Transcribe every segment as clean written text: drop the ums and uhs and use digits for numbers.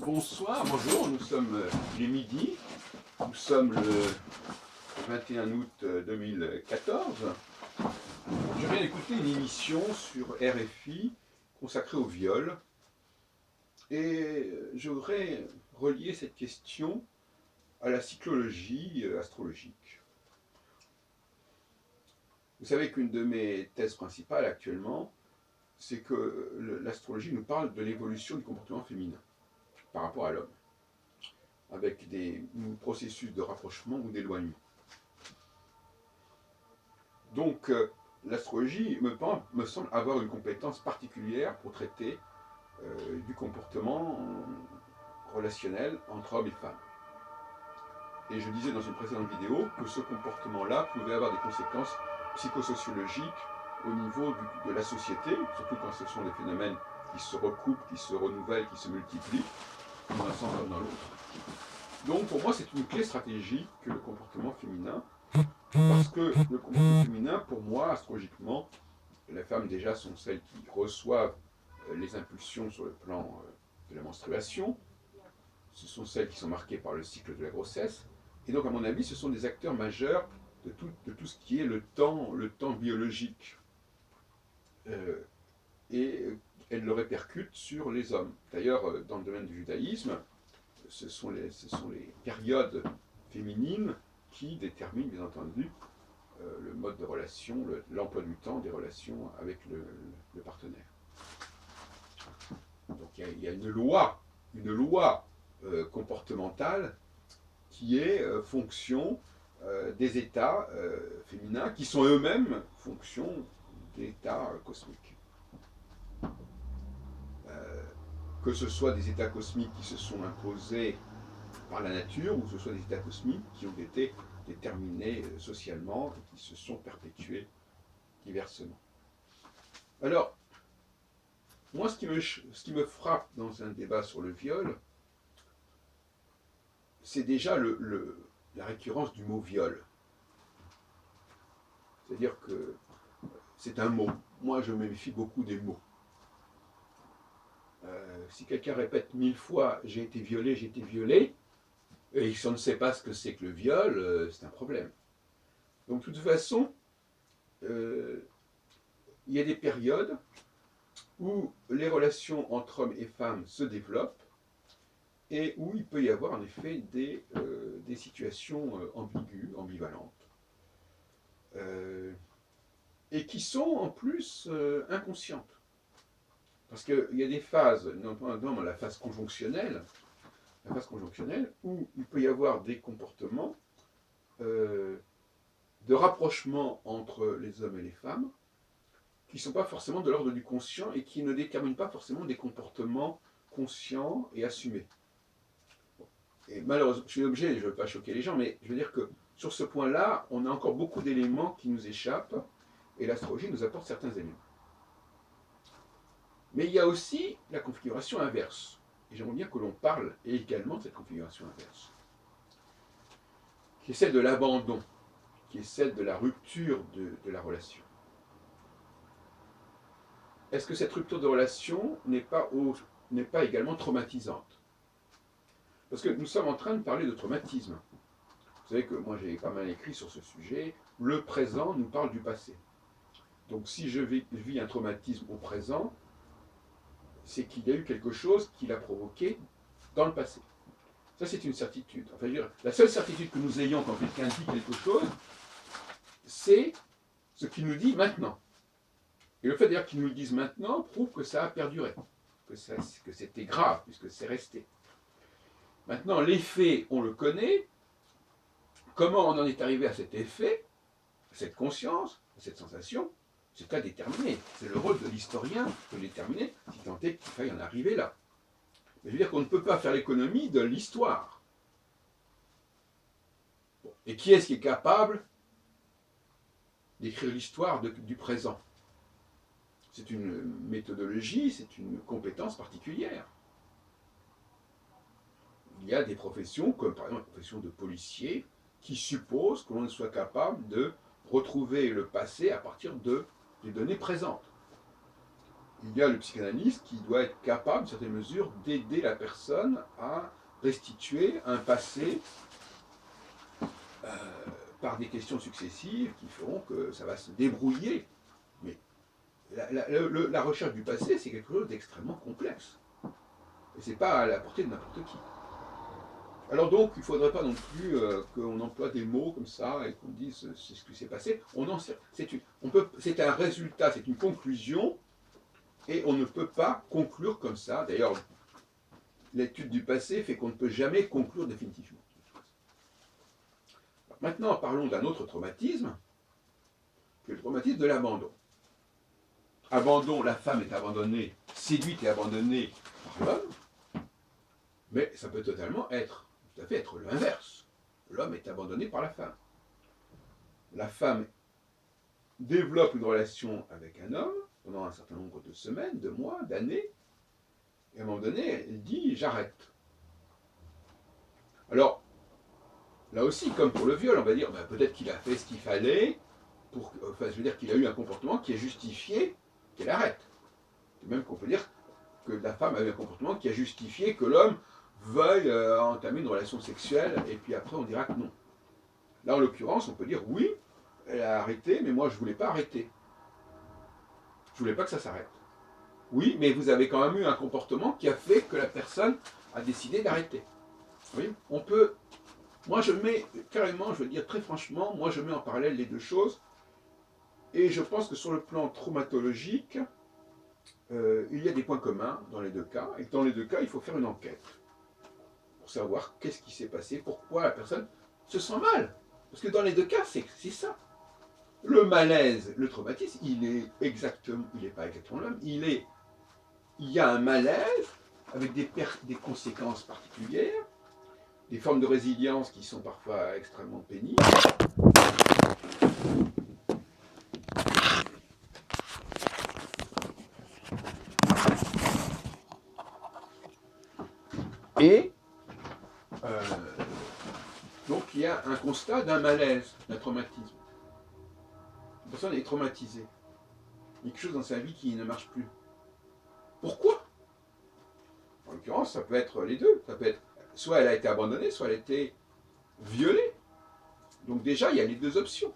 Bonsoir, bonjour, nous sommes il est midi, nous sommes le 21 août 2014. Je viens d'écouter une émission sur RFI consacrée au viol et je voudrais relier cette question à la cyclologie astrologique. Vous savez qu'une de mes thèses principales actuellement, c'est que l'astrologie nous parle de l'évolution du comportement féminin par rapport à l'homme, avec des processus de rapprochement ou d'éloignement. Donc, l'astrologie me semble avoir une compétence particulière pour traiter du comportement relationnel entre hommes et femmes. Et je disais dans une précédente vidéo que ce comportement-là pouvait avoir des conséquences psychosociologiques au niveau de la société, surtout quand ce sont des phénomènes qui se recoupent, qui se renouvellent, qui se multiplient, dans un sens comme dans l'autre. Donc pour moi, c'est une clé stratégique que le comportement féminin, parce que le comportement féminin, pour moi, astrologiquement, les femmes déjà sont celles qui reçoivent les impulsions sur le plan de la menstruation, ce sont celles qui sont marquées par le cycle de la grossesse, et donc à mon avis, ce sont des acteurs majeurs de tout ce qui est le temps biologique. Et elles le répercutent sur les hommes. D'ailleurs, dans le domaine du judaïsme, ce sont les périodes féminines qui déterminent, bien entendu, le mode de relation, l'emploi du temps des relations avec le partenaire. Donc il y a une loi comportementale qui est fonction des états féminins qui sont eux-mêmes fonction d'états cosmiques. Que ce soit des états cosmiques qui se sont imposés par la nature, ou que ce soit des états cosmiques qui ont été déterminés socialement et qui se sont perpétués diversement. Alors, moi, ce qui me frappe dans un débat sur le viol, c'est déjà la récurrence du mot viol. C'est-à-dire que c'est un mot. Moi, je me méfie beaucoup des mots. Si quelqu'un répète 1000 fois « j'ai été violé », et si on ne sait pas ce que c'est que le viol, c'est un problème. Donc, de toute façon, il y a des périodes où les relations entre hommes et femmes se développent et où il peut y avoir en effet des situations ambiguës, ambivalentes, et qui sont en plus inconscientes. Parce qu'il y a des phases, notamment la phase conjonctionnelle, où il peut y avoir des comportements de rapprochement entre les hommes et les femmes qui ne sont pas forcément de l'ordre du conscient et qui ne déterminent pas forcément des comportements conscients et assumés. Et malheureusement, je suis obligé, je ne veux pas choquer les gens, mais je veux dire que sur ce point-là, on a encore beaucoup d'éléments qui nous échappent et l'astrologie nous apporte certains éléments. Mais il y a aussi la configuration inverse. Et j'aimerais bien que l'on parle également de cette configuration inverse, qui est celle de l'abandon, qui est celle de la rupture de la relation. Est-ce que cette rupture de relation n'est pas également traumatisante? Parce que nous sommes en train de parler de traumatisme. Vous savez que moi j'ai pas mal écrit sur ce sujet. Le présent nous parle du passé. Donc si je vis un traumatisme au présent, c'est qu'il y a eu quelque chose qui l'a provoqué dans le passé. Ça, c'est une certitude. Enfin, je veux dire, la seule certitude que nous ayons quand quelqu'un dit quelque chose, c'est ce qu'il nous dit maintenant. Et le fait d'ailleurs qu'il nous le dise maintenant prouve que ça a perduré, que c'était grave, puisque c'est resté. Maintenant, l'effet, on le connaît. Comment on en est arrivé à cet effet, à cette conscience, à cette sensation, c'est à déterminer. C'est le rôle de l'historien de déterminer, si tant est qu'il faille en arriver là. Mais je veux dire qu'on ne peut pas faire l'économie de l'histoire. Bon. Et qui est-ce qui est capable d'écrire l'histoire du présent? C'est une méthodologie, c'est une compétence particulière. Il y a des professions, comme par exemple la profession de policier, qui suppose que l'on soit capable de retrouver le passé à partir des données présentes. il y a le psychanalyste qui doit être capable, dans certaines mesures, d'aider la personne à restituer un passé euh, par des questions successives qui feront que ça va se débrouiller. Mais la recherche du passé, c'est quelque chose d'extrêmement complexe. Et c'est pas à la portée de n'importe qui. Alors donc, il ne faudrait pas non plus qu'on emploie des mots comme ça et qu'on dise c'est ce qui s'est passé. C'est un résultat, c'est une conclusion, et on ne peut pas conclure comme ça. D'ailleurs, l'étude du passé fait qu'on ne peut jamais conclure définitivement. Maintenant, parlons d'un autre traumatisme, qui est le traumatisme de l'abandon. Abandon, la femme est abandonnée, séduite et abandonnée par l'homme, mais ça peut totalement être, tout à fait être l'inverse. L'homme est abandonné par la femme. La femme développe une relation avec un homme pendant un certain nombre de semaines, de mois, d'années, et à un moment donné, elle dit « j'arrête ». Alors, là aussi, comme pour le viol, on va dire peut-être qu'il a fait ce qu'il fallait, je veux dire qu'il a eu un comportement qui a justifié qu'elle arrête. Et même qu'on peut dire que la femme a eu un comportement qui a justifié que l'homme veuille entamer une relation sexuelle, et puis après on dira que non. Là, en l'occurrence, on peut dire oui, elle a arrêté, mais moi je ne voulais pas arrêter. Je ne voulais pas que ça s'arrête. Oui, mais vous avez quand même eu un comportement qui a fait que la personne a décidé d'arrêter. Oui, on peut. Moi, je mets carrément, je veux dire très franchement, moi je mets en parallèle les deux choses, et je pense que sur le plan traumatologique, il y a des points communs dans les deux cas, et dans les deux cas, il faut faire une enquête pour savoir qu'est-ce qui s'est passé, pourquoi la personne se sent mal. Parce que dans les deux cas, c'est ça. Le malaise, le traumatisme, il n'est pas exactement le même. Il y a un malaise avec des conséquences particulières, des formes de résilience qui sont parfois extrêmement pénibles. Et donc il y a un constat d'un malaise, d'un traumatisme. La personne est traumatisée. Il y a quelque chose dans sa vie qui ne marche plus. Pourquoi? En l'occurrence, ça peut être les deux. Ça peut être soit elle a été abandonnée, soit elle a été violée. Donc déjà, il y a les deux options.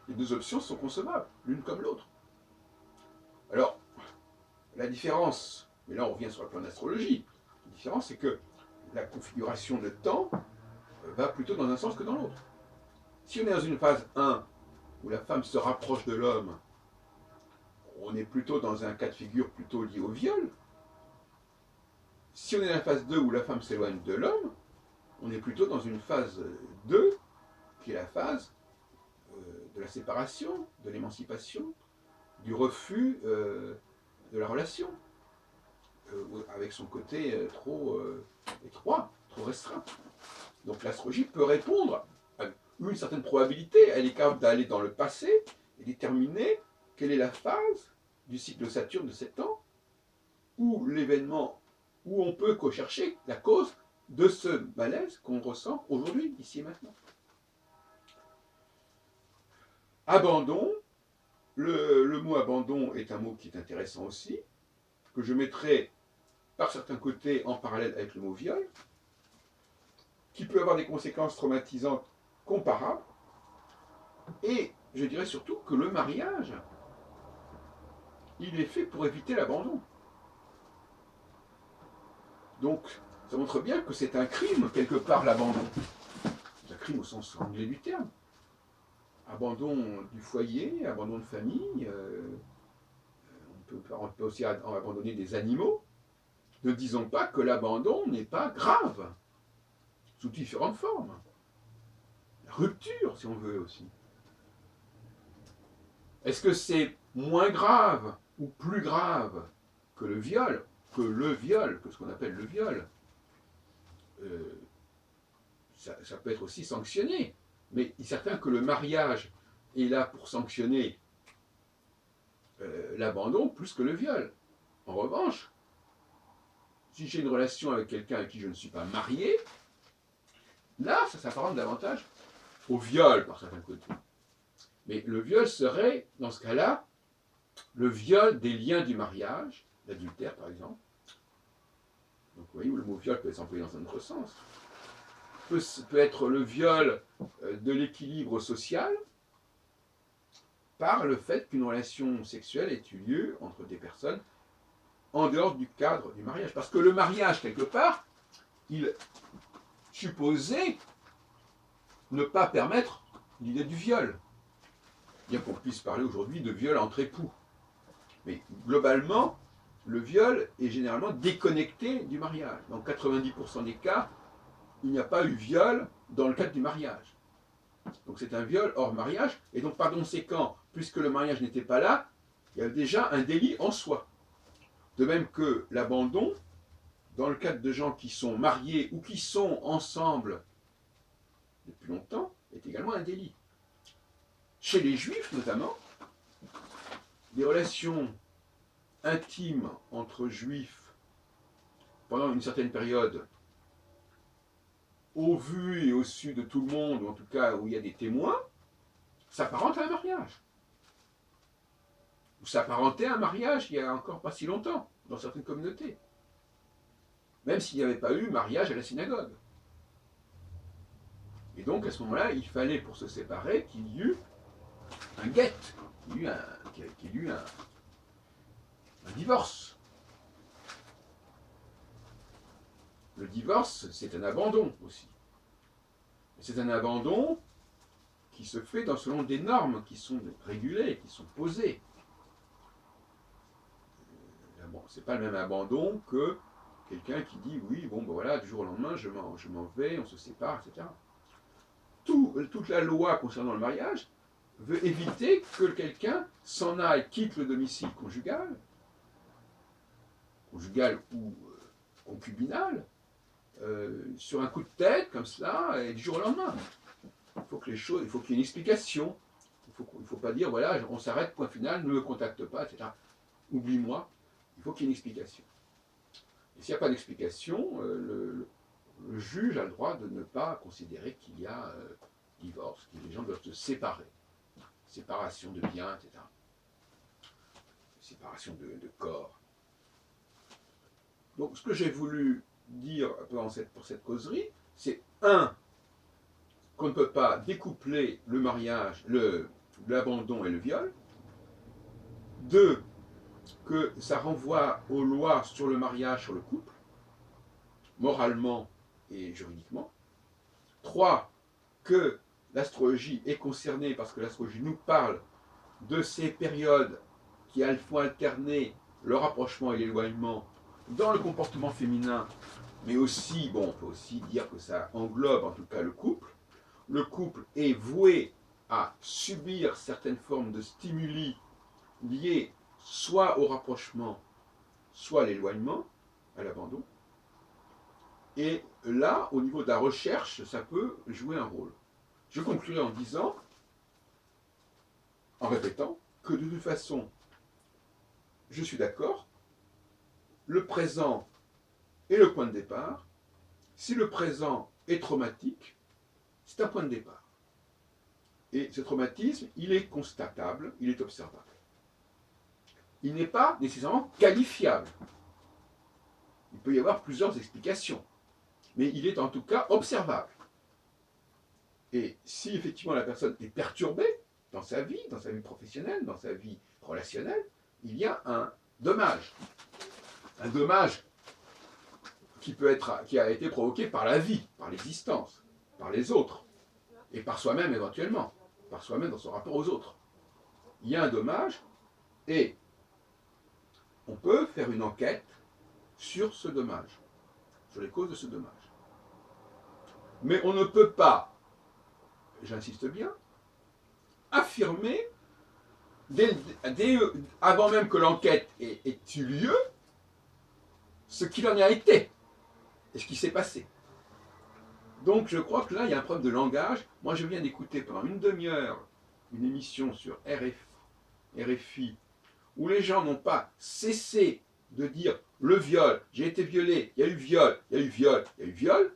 Les deux options sont consommables, l'une comme l'autre. Alors, la différence, mais là on revient sur le plan d'astrologie, la différence c'est que la configuration de temps va plutôt dans un sens que dans l'autre. Si on est dans une phase 1, où la femme se rapproche de l'homme, on est plutôt dans un cas de figure plutôt lié au viol. Si on est dans la phase 2, où la femme s'éloigne de l'homme, on est plutôt dans une phase 2, qui est la phase de la séparation, de l'émancipation, du refus de la relation, avec son côté trop étroit, trop restreint. Donc l'astrologie peut répondre à une certaine probabilité, elle est capable d'aller dans le passé et déterminer quelle est la phase du cycle de Saturne de 7 ans, où l'événement, où on peut rechercher la cause de ce malaise qu'on ressent aujourd'hui, ici et maintenant. Abandon, le mot abandon est un mot qui est intéressant aussi, que je mettrai par certains côtés en parallèle avec le mot viol, qui peut avoir des conséquences traumatisantes comparables, et je dirais surtout que le mariage, il est fait pour éviter l'abandon. Donc, ça montre bien que c'est un crime, quelque part, l'abandon. C'est un crime au sens anglais du terme. Abandon du foyer, abandon de famille, on peut aussi abandonner des animaux. Ne disons pas que l'abandon n'est pas grave, sous différentes formes. La rupture, si on veut aussi. Est-ce que c'est moins grave ou plus grave que le viol, que ce qu'on appelle le viol? Ça peut être aussi sanctionné, mais il est certain que le mariage est là pour sanctionner l'abandon plus que le viol. En revanche, si j'ai une relation avec quelqu'un avec qui je ne suis pas marié, là, ça s'apparente davantage au viol par certains côtés. Mais le viol serait, dans ce cas-là, le viol des liens du mariage, l'adultère par exemple. Donc vous voyez, le mot viol peut être employé dans un autre sens. Peut être le viol de l'équilibre social par le fait qu'une relation sexuelle ait eu lieu entre des personnes en dehors du cadre du mariage. Parce que le mariage, quelque part, il supposait ne pas permettre l'idée du viol. Bien qu'on puisse parler aujourd'hui de viol entre époux. Mais globalement, le viol est généralement déconnecté du mariage. Dans 90% des cas, il n'y a pas eu viol dans le cadre du mariage. Donc c'est un viol hors mariage, et donc par conséquent, puisque le mariage n'était pas là, il y a déjà un délit en soi. De même que l'abandon, dans le cadre de gens qui sont mariés ou qui sont ensemble depuis longtemps, est également un délit. Chez les juifs notamment, des relations intimes entre juifs pendant une certaine période, au vu et au su de tout le monde, ou en tout cas où il y a des témoins, s'apparente à un mariage. Ou s'apparentait à un mariage il n'y a encore pas si longtemps, dans certaines communautés. Même s'il n'y avait pas eu mariage à la synagogue. Et donc à ce moment-là, il fallait pour se séparer qu'il y eût un guet, qu'il y eût un divorce. Le divorce, c'est un abandon aussi. C'est un abandon qui se fait selon des normes qui sont régulées, qui sont posées. Bon, c'est pas le même abandon que quelqu'un qui dit oui, bon ben voilà, du jour au lendemain, je m'en vais, on se sépare, etc. Toute la loi concernant le mariage veut éviter que quelqu'un s'en aille, quitte le domicile conjugal ou concubinal, sur un coup de tête, comme cela, et du jour au lendemain. Il faut qu'il y ait une explication. Il ne faut pas dire, voilà, on s'arrête, point final, ne me contacte pas, etc. Oublie-moi. Il faut qu'il y ait une explication. Et s'il n'y a pas d'explication, le juge a le droit de ne pas considérer qu'il y a divorce, que les gens doivent se séparer. Séparation de biens, etc. Séparation de corps. Donc ce que j'ai voulu dire pour cette causerie, c'est qu'on ne peut pas découpler le mariage, l'abandon et le viol. 2, que ça renvoie aux lois sur le mariage, sur le couple, moralement et juridiquement. 3, que l'astrologie est concernée parce que l'astrologie nous parle de ces périodes qui font alterner le rapprochement et l'éloignement dans le comportement féminin, mais aussi, bon, on peut aussi dire que ça englobe en tout cas le couple. Le couple est voué à subir certaines formes de stimuli liés soit au rapprochement, soit à l'éloignement, à l'abandon. Et là, au niveau de la recherche, ça peut jouer un rôle. Je conclurai en disant, en répétant, que de toute façon, je suis d'accord, le présent est le point de départ. Si le présent est traumatique, c'est un point de départ. Et ce traumatisme, il est constatable, il est observable. Il n'est pas nécessairement qualifiable. Il peut y avoir plusieurs explications, mais il est en tout cas observable. Et si effectivement la personne est perturbée dans sa vie professionnelle, dans sa vie relationnelle, il y a un dommage. Un dommage qui a été provoqué par la vie, par l'existence, par les autres, et par soi-même éventuellement, par soi-même dans son rapport aux autres. Il y a un dommage, et on peut faire une enquête sur ce dommage, sur les causes de ce dommage. Mais on ne peut pas, j'insiste bien, affirmer, avant même que l'enquête ait eu lieu, ce qu'il en a été et ce qui s'est passé. Donc je crois que là, il y a un problème de langage. Moi, je viens d'écouter pendant une demi-heure une émission sur RFI, où les gens n'ont pas cessé de dire le viol, j'ai été violé, il y a eu viol, il y a eu viol, il y a eu viol.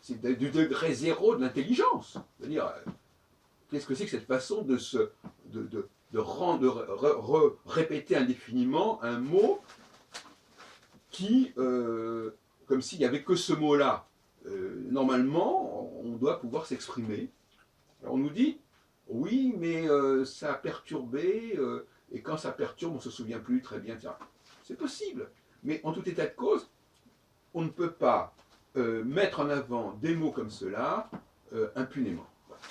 C'est du degré zéro de l'intelligence. C'est-à-dire, qu'est-ce que c'est que cette façon de répéter indéfiniment un mot qui, comme s'il n'y avait que ce mot-là. Normalement, on doit pouvoir s'exprimer. Alors on nous dit, oui, mais ça a perturbé, et quand ça perturbe, on ne se souvient plus très bien, etc. C'est possible, mais en tout état de cause, on ne peut pas mettre en avant des mots comme cela impunément. Voilà.